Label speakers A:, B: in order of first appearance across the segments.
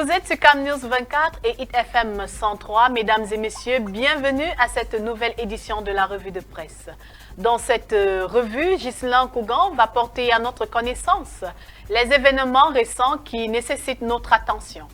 A: Vous êtes sur Cam News 24 et Hit FM 103. Mesdames et messieurs, bienvenue à cette nouvelle édition de la revue de presse. Dans cette revue, Ghislain Kougan va porter à notre connaissance les événements récents qui nécessitent notre attention.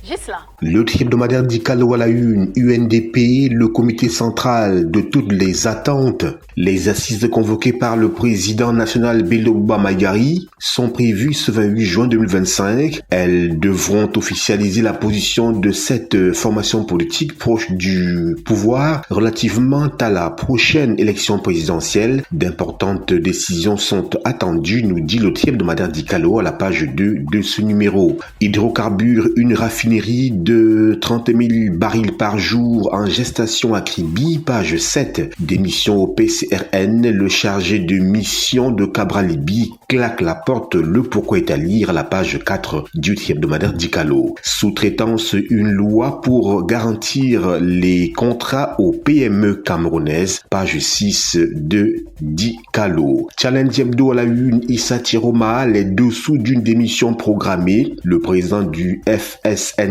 A: Ghislain.
B: Le hebdomadaire dit Diallo à la une, UNDP, le comité central de toutes les attentes. Les assises convoquées par le président national Bello Bouba Maïgari sont prévues ce 28 juin 2025. Elles devront officialiser la position de cette formation politique proche du pouvoir relativement à la prochaine élection présidentielle. D'importantes décisions sont attendues, nous dit le hebdomadaire dit Diallo à la page 2 de ce numéro. Hydrocarbures, une raffinerie de 30 000 barils par jour en gestation à Kribi, page 7. Démission au PCRN, le chargé de mission de Cabral-Libye claque la porte, le pourquoi est à lire à la page 4 du hebdomadaire Diallo. Sous-traitance, une loi pour garantir les contrats aux PME camerounaises, page 6 de Diallo. Challenge Hebdo à la une, Issa Tiroma, les dessous d'une démission programmée. Le président du FSNC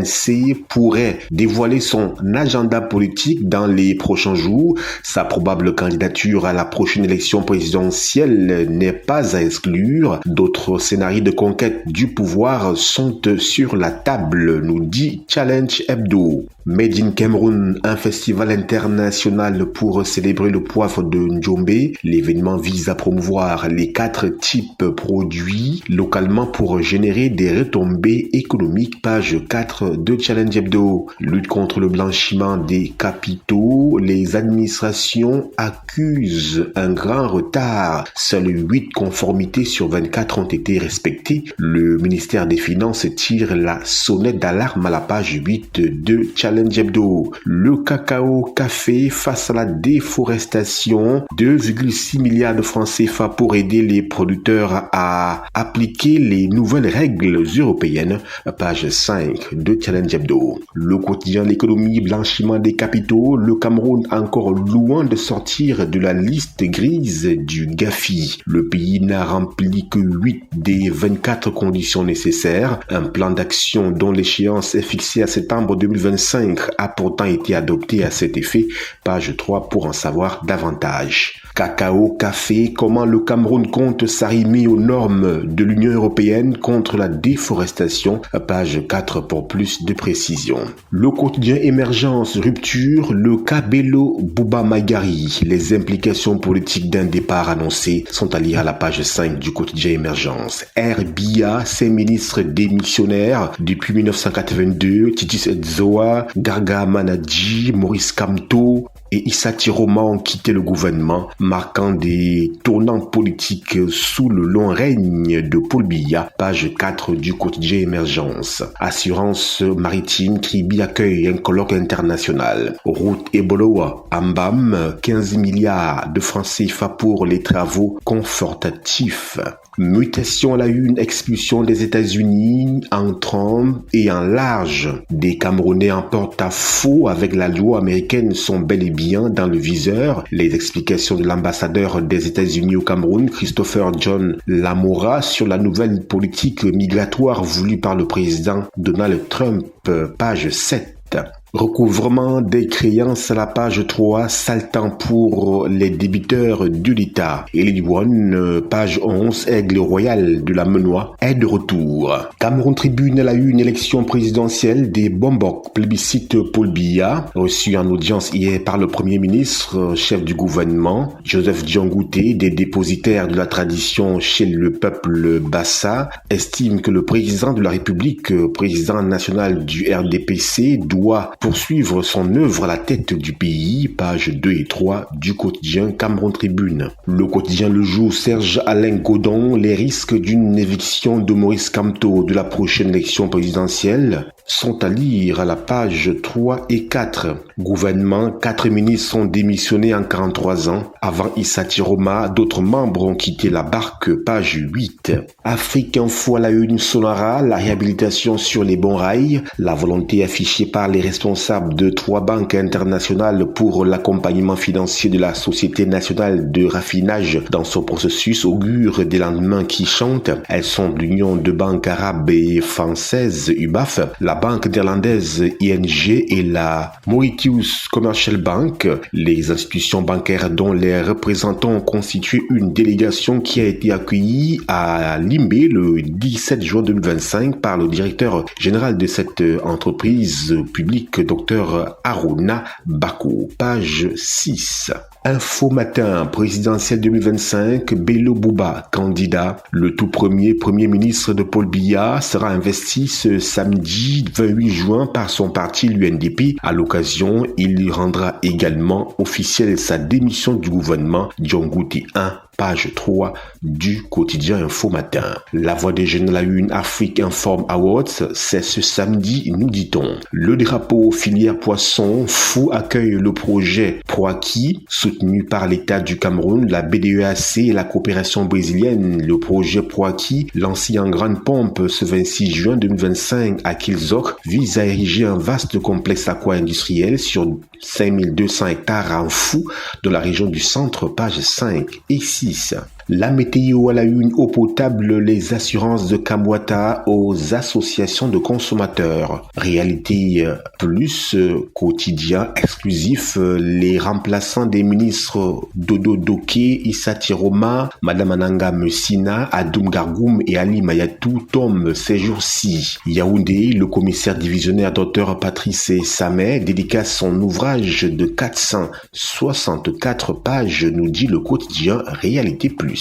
B: pourrait dévoiler son agenda politique dans les prochains jours. Sa probable candidature à la prochaine élection présidentielle n'est pas à exclure. D'autres scénarios de conquête du pouvoir sont sur la table, nous dit Challenge Hebdo. Made in Cameroun, un festival international pour célébrer le poivre de Njombe. L'événement vise à promouvoir les 4 types produits localement pour générer des retombées économiques. Page 4 de Challenge Hebdo. Lutte contre le blanchiment des capitaux. Les administrations accusent un grand retard. Seules 8 conformités sur 24 ont été respectées. Le ministère des Finances tire la sonnette d'alarme à la page 8 de Challenge Hebdo. Le cacao-café face à la déforestation, 2,6 milliards de francs CFA pour aider les producteurs à appliquer les nouvelles règles européennes, page 5 de Challenge Hebdo. Le quotidien L'économie, blanchiment des capitaux, le Cameroun encore loin de sortir de la liste grise du GAFI. Le pays n'a rempli que 8 des 24 conditions nécessaires. Un plan d'action dont l'échéance est fixée à septembre 2025 a pourtant été adopté à cet effet. Page 3 pour en savoir davantage. Cacao, café, comment le Cameroun compte s'arrimer aux normes de l'Union européenne contre la déforestation. Page 4 pour plus de précision. Le quotidien Émergence, rupture, le cas Bello Bouba Maïgari. Les implications politiques d'un départ annoncé sont à lire à la page 5 du quotidien Émergence. Herbia, 5 ministres démissionnaires depuis 1982, Titis Edzoa, Garga Manadji, Maurice Kamto et Issa Tiroma ont quitté le gouvernement, marquant des tournants politiques sous le long règne de Paul Biya, page 4 du quotidien Émergence. Assurance maritime, Kribi accueille un colloque international. Route Eboloa, Ambam, 15 milliards de francs CFA pour les travaux confortatifs. Mutation à la une, expulsion des États-Unis en trombe et en large. Des Camerounais en porte-à-faux avec la loi américaine sont bel et bien dans le viseur. Les explications de l'ambassadeur des États-Unis au Cameroun, Christopher John Lamoura, sur la nouvelle politique migratoire voulue par le président Donald Trump, page 7. Recouvrement des créances à la page 3, saltant pour les débiteurs de l'État. Et les page 11, Aigle Royal de la Menois est de retour. Cameroun Tribune à la une, élection présidentielle des Bombok, plébiscite Paul Biya, reçu en audience hier par le Premier ministre, chef du gouvernement, Joseph Diongouté, des dépositaires de la tradition chez le peuple Bassa, estime que le président de la République, président national du RDPC, doit poursuivre son œuvre à la tête du pays, pages 2 et 3 du quotidien Cameroun Tribune. Le quotidien Le Jour, Serge Alain Godon, les risques d'une éviction de Maurice Kamto de la prochaine élection présidentielle sont à lire à la page 3 et 4. Gouvernement, 4 ministres sont démissionnés en 43 ans. Avant Issa Tiroma, d'autres membres ont quitté la barque, page 8. Afrique Info à la une, Sonara, la réhabilitation sur les bons rails, la volonté affichée par les responsables de 3 banques internationales pour l'accompagnement financier de la Société nationale de raffinage dans son processus augure des lendemains qui chantent. Elles sont l'Union de banques arabes et françaises, UBAF, la banque néerlandaise ING et la Mauritius Commercial Bank, les institutions bancaires dont les représentants ont constitué une délégation qui a été accueillie à Limbé le 17 juin 2025 par le directeur général de cette entreprise publique, Dr Aruna Bako. Page 6. Info Matin, présidentielle 2025, Bello Bouba, candidat. Le tout premier ministre de Paul Biya sera investi ce samedi 28 juin par son parti, l'UNDP. À l'occasion, il lui rendra également officielle sa démission du gouvernement Djongouti 1. Page 3 du quotidien Info Matin. La Voix des Jeunes à la Une Afrique Inform Awards, c'est ce samedi, nous dit-on. Le drapeau filière poisson fou accueille le projet Proaki, soutenu par l'État du Cameroun, la BDEAC et la coopération brésilienne. Le projet Proaki, lancé en grande pompe ce 26 juin 2025 à Kilzok, vise à ériger un vaste complexe aqua-industriel sur 5200 hectares en fou dans la région du centre, page 5 et 6. La météo à la une, eau potable, les assurances de Kamwata aux associations de consommateurs. Réalité plus quotidien exclusif, les remplaçants des ministres Dodo Doke, Issa Tiroma, Madame Ananga Messina, Adoum Gargoum et Ali Mayatou tombent ces jours-ci. Yaoundé, le commissaire divisionnaire Dr Patrice Samet dédicace son ouvrage de 464 pages, nous dit le quotidien Réalité plus.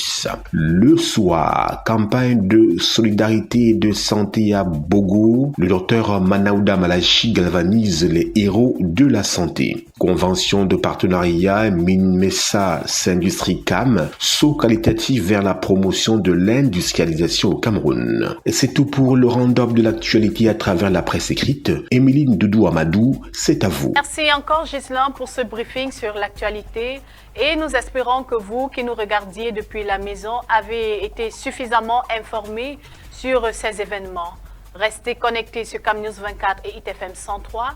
B: Le soir, campagne de solidarité et de santé à Bogo, le docteur Manaouda Malachi galvanise les héros de la santé. Convention de partenariat Minmesa Industrie Cam, saut qualitatif vers la promotion de l'industrialisation au Cameroun. Et c'est tout pour le round-up de l'actualité à travers la presse écrite. Émiline Doudou Amadou, c'est à vous.
A: Merci encore Ghislain pour ce briefing sur l'actualité. Et nous espérons que vous qui nous regardiez depuis la maison avez été suffisamment informés sur ces événements. Restez connectés sur Cam News 24 et ITFM 103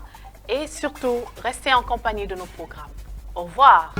A: et surtout restez en compagnie de nos programmes. Au revoir.